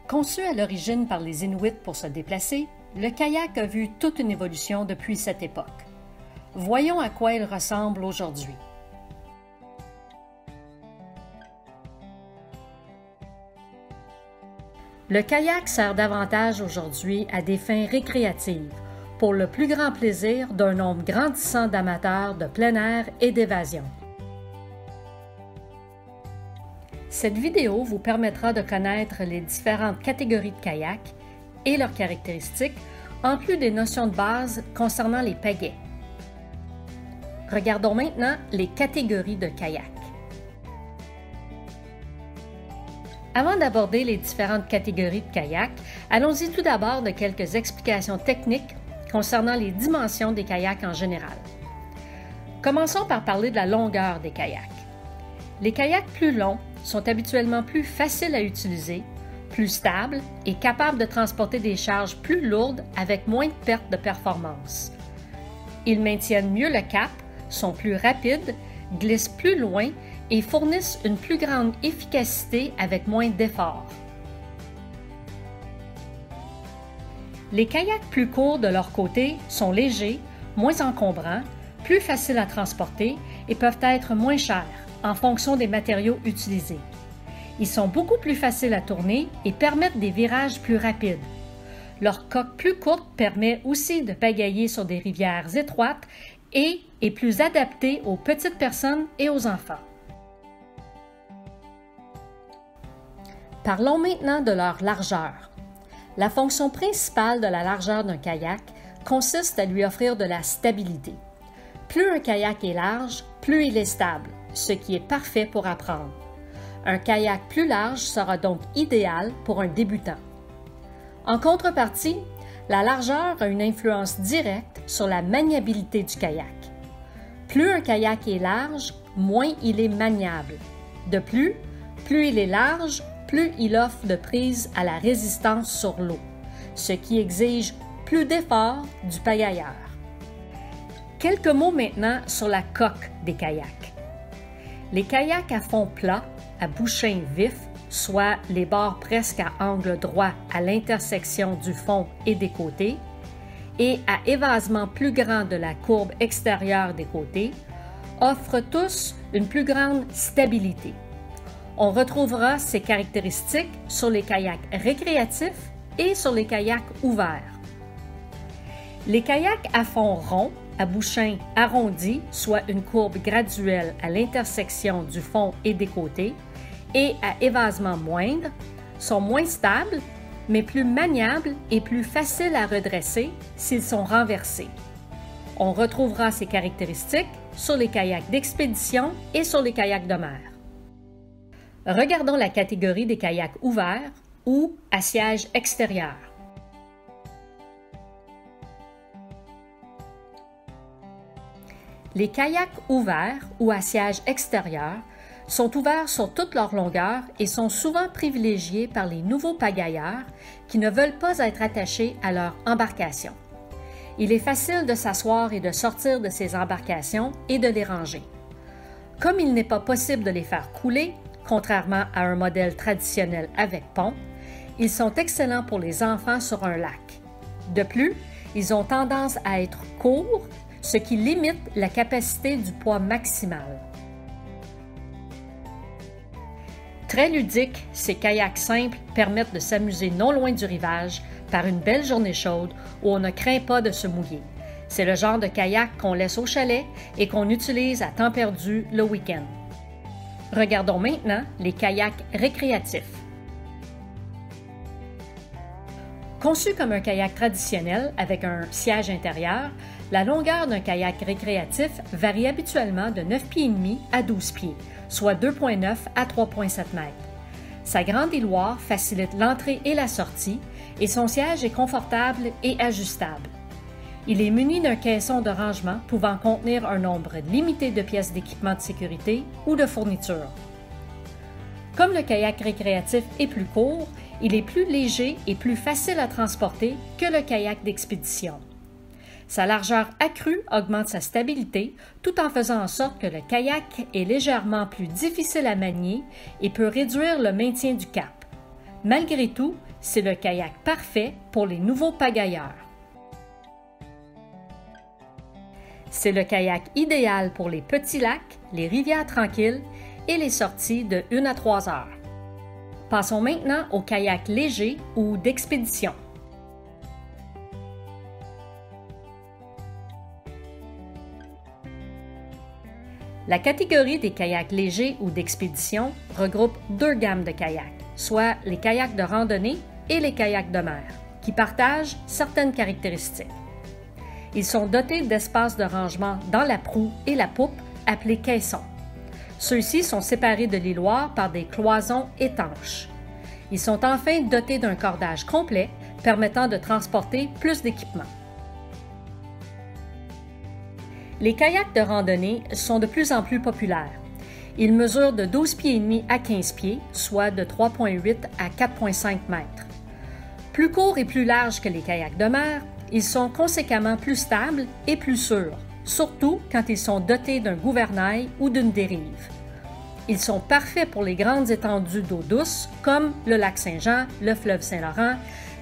Conçu à l'origine par les Inuits pour se déplacer, le kayak a vu toute une évolution depuis cette époque. Voyons à quoi il ressemble aujourd'hui. Le kayak sert davantage aujourd'hui à des fins récréatives, pour le plus grand plaisir d'un nombre grandissant d'amateurs de plein air et d'évasion. Cette vidéo vous permettra de connaître les différentes catégories de kayak et leurs caractéristiques, en plus des notions de base concernant les pagaies. Regardons maintenant les catégories de kayak. Avant d'aborder les différentes catégories de kayak, allons-y tout d'abord de quelques explications techniques concernant les dimensions des kayaks en général. Commençons par parler de la longueur des kayaks. Les kayaks plus longs sont habituellement plus faciles à utiliser, plus stables et capables de transporter des charges plus lourdes avec moins de pertes de performance. Ils maintiennent mieux le cap, sont plus rapides, glissent plus loin et fournissent une plus grande efficacité avec moins d'efforts. Les kayaks plus courts de leur côté sont légers, moins encombrants, plus faciles à transporter et peuvent être moins chers en fonction des matériaux utilisés. Ils sont beaucoup plus faciles à tourner et permettent des virages plus rapides. Leur coque plus courte permet aussi de pagayer sur des rivières étroites et est plus adaptée aux petites personnes et aux enfants. Parlons maintenant de leur largeur. La fonction principale de la largeur d'un kayak consiste à lui offrir de la stabilité. Plus un kayak est large, plus il est stable, ce qui est parfait pour apprendre. Un kayak plus large sera donc idéal pour un débutant. En contrepartie, la largeur a une influence directe sur la maniabilité du kayak. Plus un kayak est large, moins il est maniable. De plus il est large, plus il offre de prise à la résistance sur l'eau, ce qui exige plus d'efforts du pagayeur. Quelques mots maintenant sur la coque des kayaks. Les kayaks à fond plat, à bouchin vif, soit les bords presque à angle droit à l'intersection du fond et des côtés, et à évasement plus grand de la courbe extérieure des côtés, offrent tous une plus grande stabilité. On retrouvera ces caractéristiques sur les kayaks récréatifs et sur les kayaks ouverts. Les kayaks à fond rond, à bouchin arrondi, soit une courbe graduelle à l'intersection du fond et des côtés, et à évasement moindre, sont moins stables, mais plus maniables et plus faciles à redresser s'ils sont renversés. On retrouvera ces caractéristiques sur les kayaks d'expédition et sur les kayaks de mer. Regardons la catégorie des kayaks ouverts ou à siège extérieur. Les kayaks ouverts ou à siège extérieur sont ouverts sur toute leur longueur et sont souvent privilégiés par les nouveaux pagayeurs qui ne veulent pas être attachés à leur embarcation. Il est facile de s'asseoir et de sortir de ces embarcations et de les ranger. Comme il n'est pas possible de les faire couler, contrairement à un modèle traditionnel avec pont, ils sont excellents pour les enfants sur un lac. De plus, ils ont tendance à être courts, ce qui limite la capacité du poids maximal. Très ludiques, ces kayaks simples permettent de s'amuser non loin du rivage par une belle journée chaude où on ne craint pas de se mouiller. C'est le genre de kayak qu'on laisse au chalet et qu'on utilise à temps perdu le week-end. Regardons maintenant les kayaks récréatifs. Conçu comme un kayak traditionnel avec un siège intérieur, la longueur d'un kayak récréatif varie habituellement de 9 pieds et demi à 12 pieds, soit 2,9 à 3,7 mètres. Sa grande hiloire facilite l'entrée et la sortie et son siège est confortable et ajustable. Il est muni d'un caisson de rangement pouvant contenir un nombre limité de pièces d'équipement de sécurité ou de fournitures. Comme le kayak récréatif est plus court, il est plus léger et plus facile à transporter que le kayak d'expédition. Sa largeur accrue augmente sa stabilité tout en faisant en sorte que le kayak est légèrement plus difficile à manier et peut réduire le maintien du cap. Malgré tout, c'est le kayak parfait pour les nouveaux pagailleurs. C'est le kayak idéal pour les petits lacs, les rivières tranquilles et les sorties de 1 à 3 heures. Passons maintenant au kayak léger ou d'expédition. La catégorie des kayaks légers ou d'expédition regroupe 2 gammes de kayaks, soit les kayaks de randonnée et les kayaks de mer, qui partagent certaines caractéristiques. Ils sont dotés d'espaces de rangement dans la proue et la poupe, appelés caissons. Ceux-ci sont séparés de l'îloir par des cloisons étanches. Ils sont enfin dotés d'un cordage complet, permettant de transporter plus d'équipements. Les kayaks de randonnée sont de plus en plus populaires. Ils mesurent de 12 pieds et demi à 15 pieds, soit de 3,8 à 4,5 mètres. Plus courts et plus larges que les kayaks de mer, ils sont conséquemment plus stables et plus sûrs, surtout quand ils sont dotés d'un gouvernail ou d'une dérive. Ils sont parfaits pour les grandes étendues d'eau douce, comme le lac Saint-Jean, le fleuve Saint-Laurent,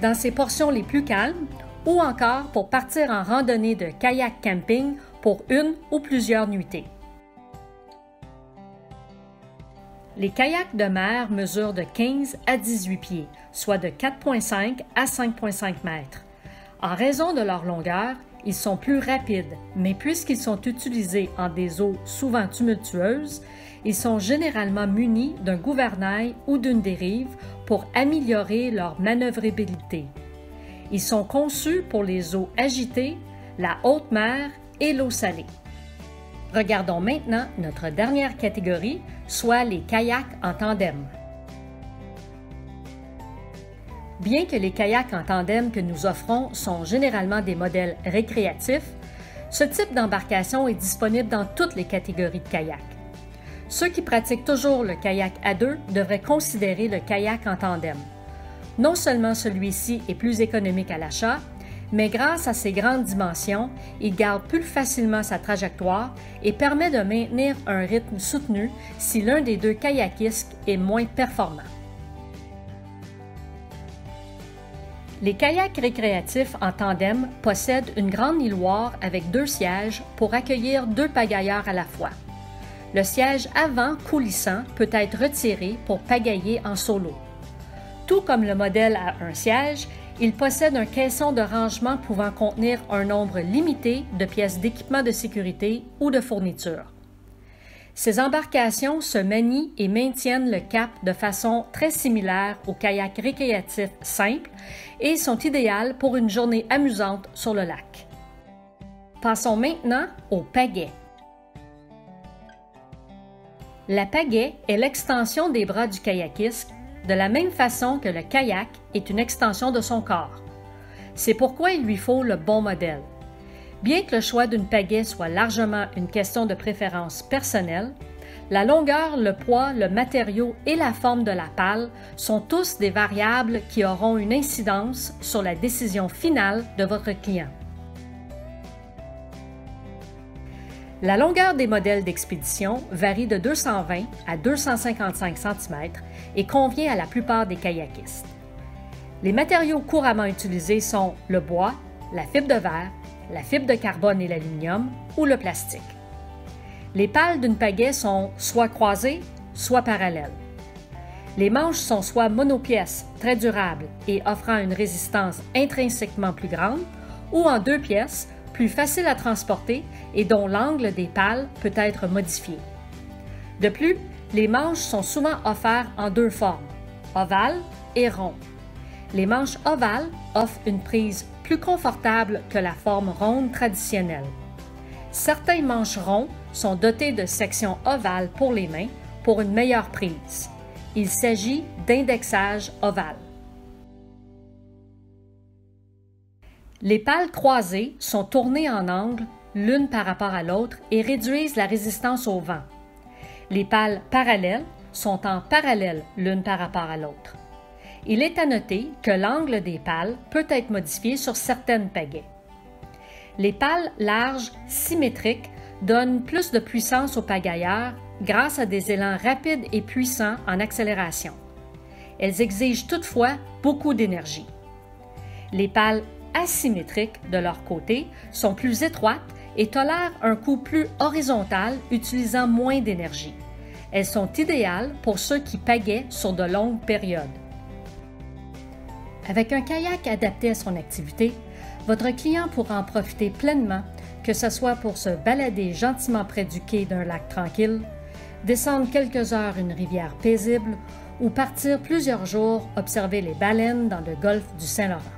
dans ses portions les plus calmes, ou encore pour partir en randonnée de kayak camping pour 1 ou plusieurs nuitées. Les kayaks de mer mesurent de 15 à 18 pieds, soit de 4,5 à 5,5 mètres. En raison de leur longueur, ils sont plus rapides, mais puisqu'ils sont utilisés en des eaux souvent tumultueuses, ils sont généralement munis d'un gouvernail ou d'une dérive pour améliorer leur manœuvrabilité. Ils sont conçus pour les eaux agitées, la haute mer et l'eau salée. Regardons maintenant notre dernière catégorie, soit les kayaks en tandem. Bien que les kayaks en tandem que nous offrons sont généralement des modèles récréatifs, ce type d'embarcation est disponible dans toutes les catégories de kayaks. Ceux qui pratiquent toujours le kayak à 2 devraient considérer le kayak en tandem. Non seulement celui-ci est plus économique à l'achat, mais grâce à ses grandes dimensions, il garde plus facilement sa trajectoire et permet de maintenir un rythme soutenu si l'un des 2 kayakistes est moins performant. Les kayaks récréatifs en tandem possèdent une grande îloire avec 2 sièges pour accueillir 2 pagailleurs à la fois. Le siège avant coulissant peut être retiré pour pagayer en solo. Tout comme le modèle à un siège, il possède un caisson de rangement pouvant contenir un nombre limité de pièces d'équipement de sécurité ou de fournitures. Ces embarcations se manient et maintiennent le cap de façon très similaire aux kayaks récréatifs simples et sont idéales pour une journée amusante sur le lac. Passons maintenant au pagaie. La pagaie est l'extension des bras du kayakiste, de la même façon que le kayak est une extension de son corps. C'est pourquoi il lui faut le bon modèle. Bien que le choix d'une pagaie soit largement une question de préférence personnelle, la longueur, le poids, le matériau et la forme de la pale sont tous des variables qui auront une incidence sur la décision finale de votre client. La longueur des modèles d'expédition varie de 220 à 255 cm et convient à la plupart des kayakistes. Les matériaux couramment utilisés sont le bois, la fibre de verre, la fibre de carbone et l'aluminium ou le plastique. Les pales d'une pagaie sont soit croisées, soit parallèles. Les manches sont soit monopièces, très durables et offrant une résistance intrinsèquement plus grande, ou en 2 pièces, plus faciles à transporter et dont l'angle des pales peut être modifié. De plus, les manches sont souvent offertes en 2 formes, ovales et ronds. Les manches ovales offrent une prise plus confortable que la forme ronde traditionnelle. Certains manches ronds sont dotés de sections ovales pour les mains pour une meilleure prise. Il s'agit d'indexage ovale. Les pales croisées sont tournées en angle l'une par rapport à l'autre et réduisent la résistance au vent. Les pales parallèles sont en parallèle l'une par rapport à l'autre. Il est à noter que l'angle des pales peut être modifié sur certaines pagaies. Les pales larges, symétriques, donnent plus de puissance aux pagailleurs grâce à des élans rapides et puissants en accélération. Elles exigent toutefois beaucoup d'énergie. Les pales asymétriques, de leur côté, sont plus étroites et tolèrent un cours plus horizontal utilisant moins d'énergie. Elles sont idéales pour ceux qui pagaient sur de longues périodes. Avec un kayak adapté à son activité, votre client pourra en profiter pleinement, que ce soit pour se balader gentiment près du quai d'un lac tranquille, descendre quelques heures une rivière paisible ou partir plusieurs jours observer les baleines dans le golfe du Saint-Laurent.